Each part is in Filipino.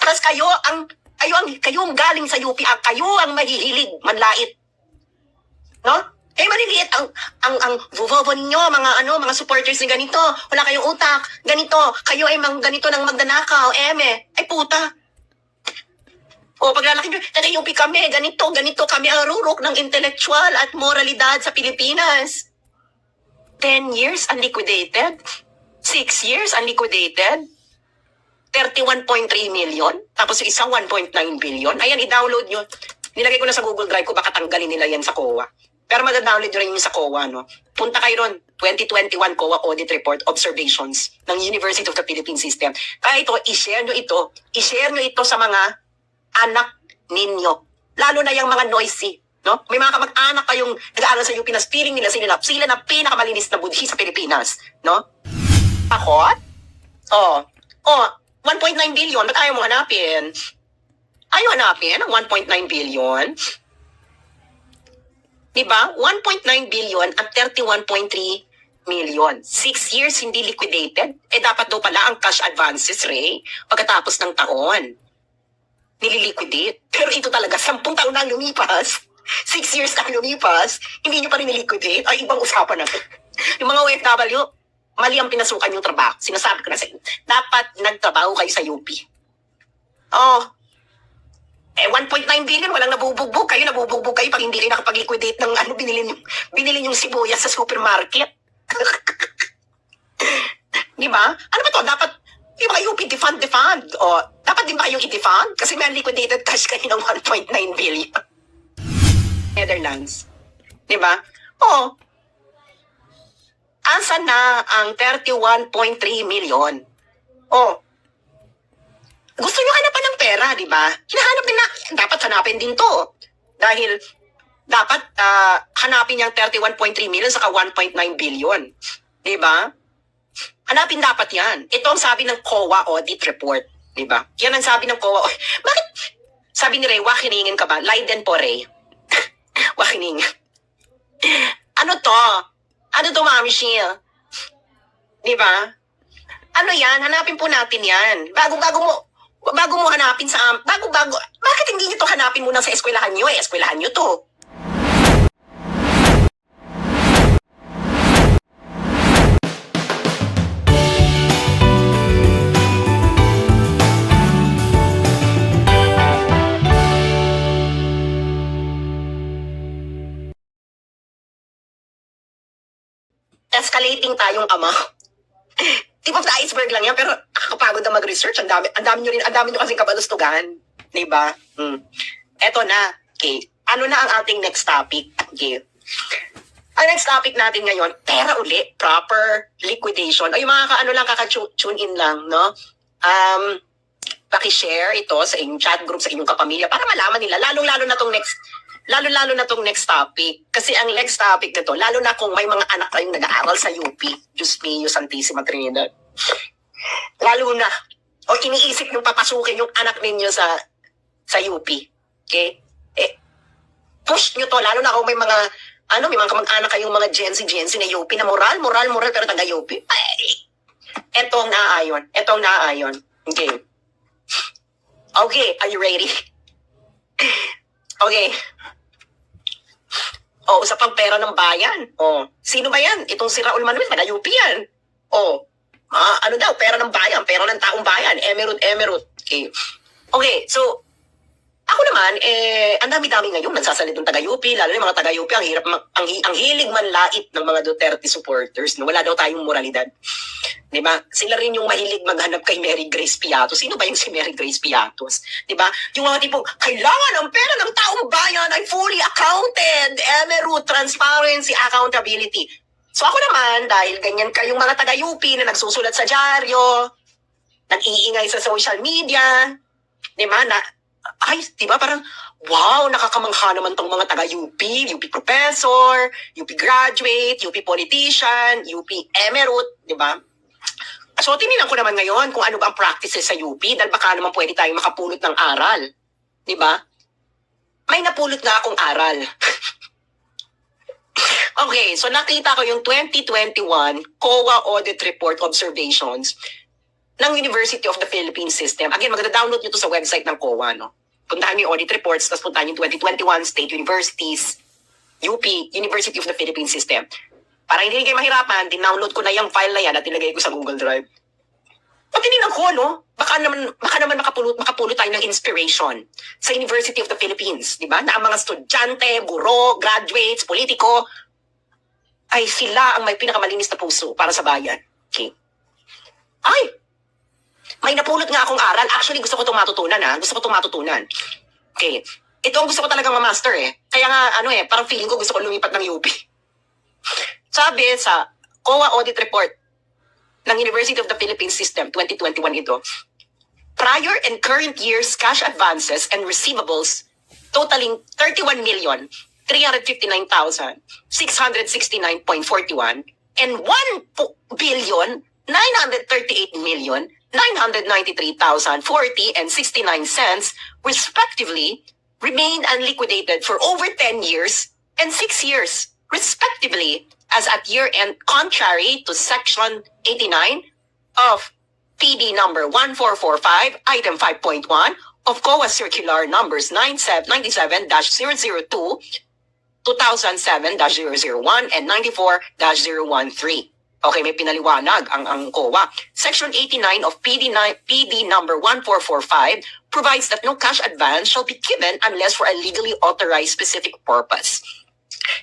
Tapos kayo ang galing sa UP, kayo ang mahihilig, manlait. No? Kayo maliliit ang vuvovo ninyo, mga supporters ni ganito. Wala kayong utak, ganito. Kayo ay ganito ng magdanakaw, ay puta. O paglalaki nyo, taga-UP kami, ganito kami ang rurok ng intellectual at moralidad sa Pilipinas. 10 years unliquidated? 6 years unliquidated? 31.3 million? Tapos yung isang 1.9 billion? Ayan, i-download nyo. Nilagay ko na sa Google Drive ko, baka tanggalin nila yan sa COA. Pero mag-download nyo rin yung sa COA, no? Punta kayo ron, 2021 COA Audit Report Observations ng University of the Philippine System. Kaya ito, i-share nyo ito sa mga anak ninyo. Lalo na yung mga noisy, no? May mga kamag-anak kayong nag-aaral sa UP na feeling nila sila na pinakamalinis na budhi sa Pilipinas, no? Takot? 1.9 billion, ba't ayaw mo hanapin? Ayaw hanapin ang 1.9 billion? Diba? 1.9 billion at 31.3 million. 6 years hindi liquidated? Dapat daw pala ang cash advances, Ray, pagkatapos ng taon nililiquidate. Pero ito talaga, 10 taon na lumipas, 6 years na lumipas, hindi nyo pa rin niliquidate. Ay, ibang usapan na. Yung mga OFW, mali ang pinasukan yung trabaho. Sinasabi ko na sa inyo, dapat nagtrabaho kayo sa UP. 1.9 billion, walang nabubugbog. Kayo nabubugbog kayo pag hindi kayo nakapag-liquidate ng binili yung sibuyas sa supermarket. Di ba? Ano ba to? Dapat, di ba UP defund? Dapat din ba kayong i-defund? Kasi may liquidated cash kayo ng 1.9 billion. Netherlands. Di ba? Asan na ang 31.3 million? Gusto nyo hanapan ng pera, di ba? Hinahanap din na, dapat hanapin din to. Dahil, dapat hanapin yung 31.3 million saka 1.9 billion. Di ba? Hanapin dapat yan. Ito ang sabi ng COA Audit Report. Diba? Yan ang sabi ng COA. Bakit? Sabi ni Ray, wakiningin ka ba? Leiden po, Ray. Wakining. Ano to, Mami Sheila? Diba? Ano yan? Hanapin po natin yan. Bago mo hanapin bakit hindi nyo to hanapin muna sa eskwelahan nyo? Eskwelahan nyo to. Escalating tayong ama. Tip of the iceberg lang yan, pero nakakapagod na mag-research. Ang dami nyo kasing kabalustugan. Diba? Eto na. Okay. Ano na ang ating next topic? Okay. Ang next topic natin ngayon, pera uli, proper liquidation. O yung mga kaka-tune in lang, no? Paki-share ito sa inyong chat group, sa inyong kapamilya, para malaman nila, lalo-lalo na tong next topic. Kasi ang next topic na to, lalo na kung may mga anak kayong nag-aaral sa UP, Diyos mio, Santissima Trinidad. Lalo na, o iniisip yung papasukin yung anak ninyo sa UP. Okay? Push nyo to, lalo na kung may mga, may mga kamag-anak kayong mga Gen Z na UP na moral, pero taga-UP. Ito ang naaayon. Okay. Okay, are you ready? Okay. Usapang pera ng bayan. Sino ba yan? Itong si Raul Manuel, taga-UP yan. Pera ng bayan, pera ng taong bayan, emerald. Okay, so, ako naman, ang dami-dami ngayon nagsasalitong taga-UP, lalo na yung mga taga-UP, ang hilig manlait ng mga Duterte supporters, no? Wala daw tayong moralidad. Diba? Sila rin yung mahilig maghanap kay Mary Grace Piatos. Sino ba yung si Mary Grace Piatos? Diba? Yung mga tipong, kailangan ang pera ng taong bayan ay fully accounted, emerald, transparency, accountability. So ako naman, dahil ganyan kayong mga taga-UP na nagsusulat sa dyaryo, nag-iingay sa social media, diba? Diba parang, wow, nakakamangha naman tong mga taga-UP, UP professor, UP graduate, UP politician, UP emerald, diba? So, tininan ko naman ngayon kung ano ba ang practices sa UP dahil baka naman pwede tayong makapulot ng aral. Diba? May napulot na akong aral. Okay, so nakita ko yung 2021 COA Audit Report Observations. ng University of the Philippines System. Again, magda-download nyo to sa website ng COA, no? Puntahan nyo yung audit reports, tapos puntahan yung 2021 State Universities, UP, University of the Philippines System. Para hindi kayo mahirapan, dinownload ko na yung file na yan at ilagay ko sa Google Drive. Pag tinignan ko, no? Baka naman makapulot tayo ng inspiration sa University of the Philippines, di ba? Na ang mga estudyante, guro, graduates, politiko, ay sila ang may pinakamalinis na puso para sa bayan. Okay. Ay! May napulot nga akong aral. Actually, gusto ko itong matutunan, ha? Gusto ko itong matutunan. Okay. Ito ang gusto ko talagang ma-master, eh. Kaya nga, parang feeling ko gusto ko lumipat ng UP. Sabi sa COA Audit Report ng University of the Philippines System, 2021 ito, prior and current years cash advances and receivables totaling 31,359,669.41 and 1,938,993,040 and 69 cents, respectively, remained unliquidated for over 10 years and 6 years, respectively, as at year-end, contrary to Section 89 of PD number 1445, item 5.1 of COA Circular numbers 97-002, 2007-001, and 94-013. Okay, may pinaliwanag ang COA. Section 89 of PD number 1445 provides that no cash advance shall be given unless for a legally authorized specific purpose.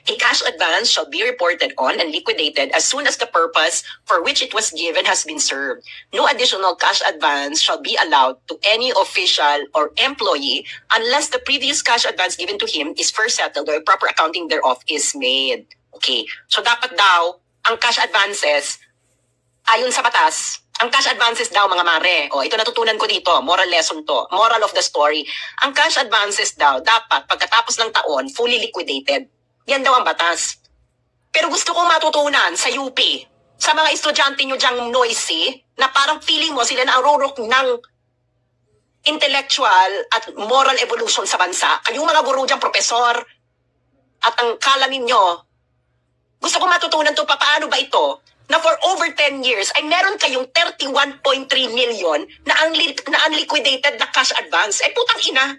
A cash advance shall be reported on and liquidated as soon as the purpose for which it was given has been served. No additional cash advance shall be allowed to any official or employee unless the previous cash advance given to him is first settled or a proper accounting thereof is made. Okay, so dapat daw, ang cash advances, ayon sa batas, ang cash advances daw mga mare, ito natutunan ko dito, moral lesson to, moral of the story, ang cash advances daw, dapat pagkatapos ng taon, fully liquidated. Yan daw ang batas. Pero gusto kong matutunan sa UP, sa mga estudyante nyo dyang noisy, na parang feeling mo sila na ang rurok ng intellectual at moral evolution sa bansa. Kayong mga guro dyang profesor, at ang kala ninyo, gusto kong matutunan to, paano ba ito, na for over 10 years, ay meron kayong 31.3 million na unliquidated na cash advance. Putang ina.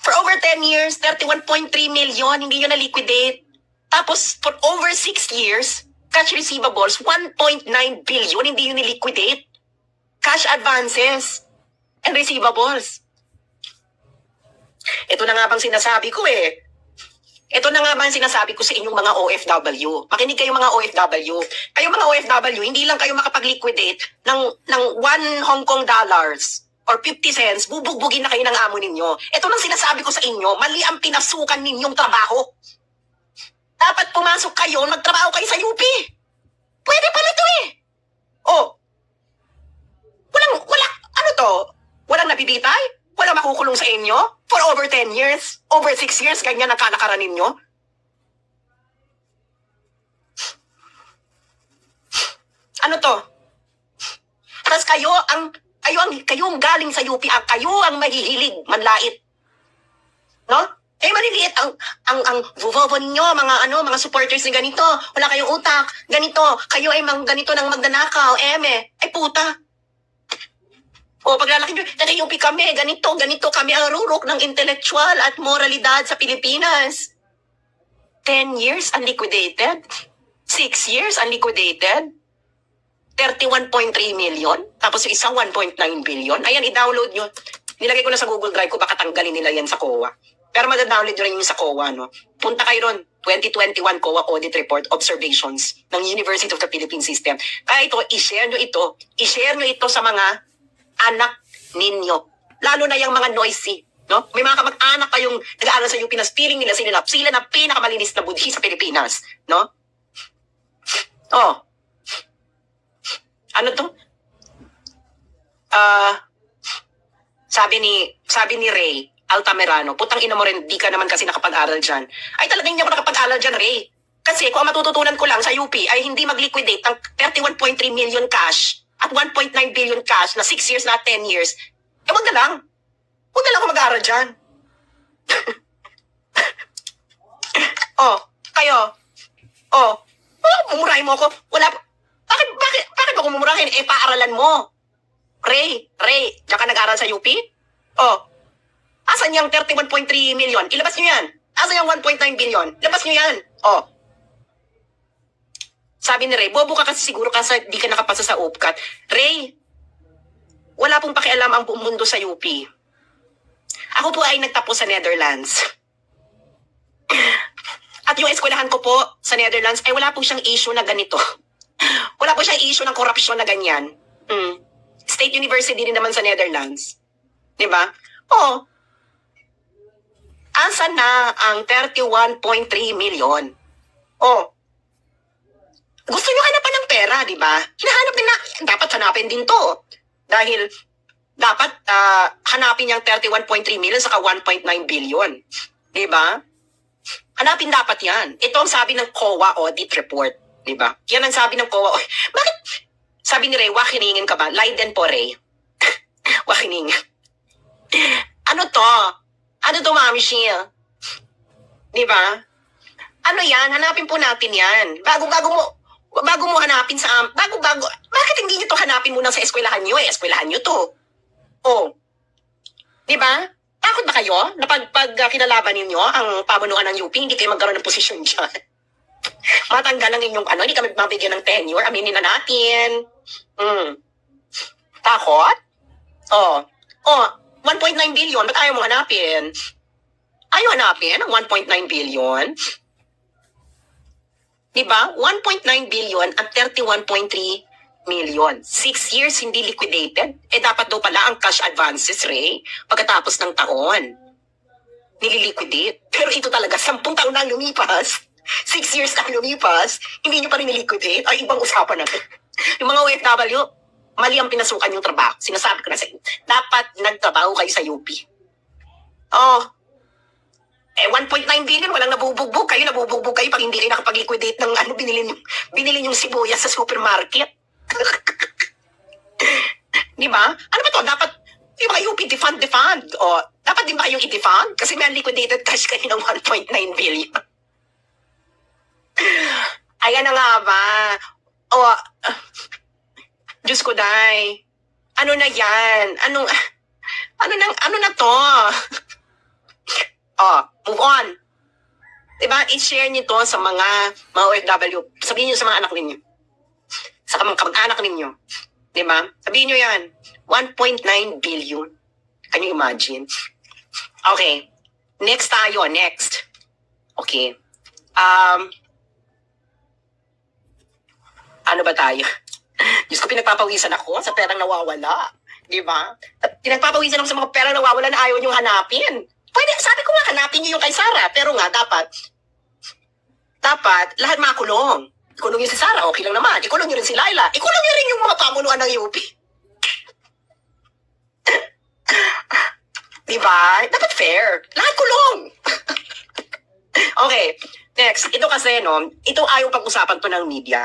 For over 10 years, 31.3 million, hindi nyo na-liquidate. Tapos, for over 6 years, cash receivables, 1.9 billion, hindi nyo ni-liquidate. Cash advances and receivables. Ito na nga bang sinasabi ko eh. Ito na nga bang sinasabi ko sa inyong mga OFW. Makinig kayo mga OFW. Kayo mga OFW, hindi lang kayo makapag-liquidate ng 1 Hong Kong dollars or 50 cents, bubugbugin na kayo ng amo ninyo. Ito lang sinasabi ko sa inyo, mali ang pinasukan ninyong trabaho. Dapat pumasok kayo, magtrabaho kayo sa UP. Pwede pala ito eh. Walang nabibitay? Walang makukulong sa inyo? For over 10 years? Over 6 years, ganyan ang kalakaran ninyo? Ano to? Tapos kayo ang galing sa UP, kayo ang mahihilig, manlait. No? Maliliit ang vuvovo ninyo, mga supporters ni ganito. Wala kayong utak, ganito. Kayo ay ganito ng magnanakaw, puta. Paglalaki nyo, UP kami, ganito kami ang rurok ng intellectual at moralidad sa Pilipinas. 10 years unliquidated? 6 years unliquidated? 31.3 million, tapos yung isang 1.9 billion. Ayan, i-download nyo. Nilagay ko na sa Google Drive ko, baka tanggalin nila yan sa COA. Pero mag-download nyo rin yung sa COA, no? Punta kayo ron, 2021 COA Audit Report Observations ng University of the Philippines System. Kaya ito, i-share nyo ito sa mga anak ninyo. Lalo na yung mga noisy, no? May mga kamag-anak kayong nag-aaral sa UP na feeling nila sila na pinakamalinis na budhi sa Pilipinas, no? Ano to? Sabi ni Ray Altamirano, putang ina mo rin, di ka naman kasi nakapag-aral dyan. Ay talagang hindi ako nakapag-aral dyan, Ray. Kasi kung ang matututunan ko lang sa UP ay hindi mag-liquidate ng 31.3 million cash at 1.9 billion cash na 6 years na 10 years, wag na lang. Wag na lang ako mag-aral dyan. Kayo. Mumurahin mo ako. Bakit mo kumumurahin? Eh, paaralan mo. Ray, diyan ka nag-aral sa UP? Oh, asan yung 31.3 million? Ilabas nyo yan. Asan yung 1.9 billion? Ilabas nyo yan. Oh. Sabi ni Ray, bobo ka kasi siguro kasi di ka nakapasa sa UPCAT. Ray, wala pong pakialam ang buong mundo sa UP. Ako po ay nagtapos sa Netherlands. At yung eskwelahan ko po sa Netherlands ay wala po siyang issue na ganito. Wala po siyang issue ng korupsyon na ganyan. State University din naman sa Netherlands. Diba? Oh. Asan na ang 31.3 million? Oh. Gusto nyo hanapan ng pera, diba? Hinahanap din na, dapat hanapin din to. Dahil, dapat hanapin yung 31.3 million saka 1.9 billion. Diba? Hanapin dapat yan. Ito ang sabi ng COA audit report. Diba? Yan ang sabi ng COA. Bakit? Sabi ni Ray, wakiningin ka ba? Leiden po, Ray. Wakining. Ano to? Ano to, Mami Shia? Diba? Ano yan? Hanapin po natin yan. Bago mo hanapin sa... Bakit hindi nyo to hanapin muna sa eskwelahan nyo? Eskwelahan nyo to. Oh. Diba? Takot ba kayo na pag kinalaban ninyo ang pamunuan ng UP, hindi kayo magkaroon ng posisyon dyan? Matanggal ang inyong hindi kami mabigyan ng tenure, aminin na natin. Takot? Oh, 1.9 billion, ba't ayaw mo hanapin? Ayaw hanapin ang 1.9 billion? Diba? 1.9 billion at 31.3 million. 6 years hindi liquidated. Eh dapat daw pala ang cash advances, Ray, pagkatapos ng taon. Nililiquidate. Pero ito talaga, 10 taon na lumipas. 6 years na lumipas, hindi nyo pa rin niliquidate. Ay, ibang usapan na. Yung mga OFW, mali ang pinasukan yung trabaho. Sinasabi ko na sa inyo, dapat nagtrabaho kayo sa UP. Oh, 1.9 billion, walang nabubugbog. Kayo nabubugbog kayo pag hindi kayo nakapag-liquidate ng binili yung sibuyas sa supermarket. Di ba? Ano ba to? Dapat, di ba UP defund? O, dapat din ba kayong i-defund? Kasi may liquidated cash kayo ng 1.9 billion. Ayan na nga ba? Diyos ko, day. Ano na yan? Ano na to? Move on. Diba? I-share nyo to sa mga OFW. Sabihin nyo sa mga anak ninyo. Sa kamag-anak ninyo. Diba? Sabihin nyo yan. 1.9 billion. Can you imagine? Okay. Next tayo. Next. Okay. Ano ba tayo? Diyos ko, pinagpapawisan ako sa perang nawawala. Di ba? At pinagpapawisan ako sa mga perang nawawala na ayaw niyong hanapin. Pwede, sabi ko nga, hanapin niyo yung kay Sarah. Pero nga, dapat, lahat makulong. Ikulong niyo si Sarah, okay lang naman. Ikulong niyo rin si Laila. Ikulong niyo rin yung mga pamunuan ng UP. Di ba? Dapat fair. Lahat kulong. Okay, next. Ito kasi, ito ayaw pag-usapan to ng media.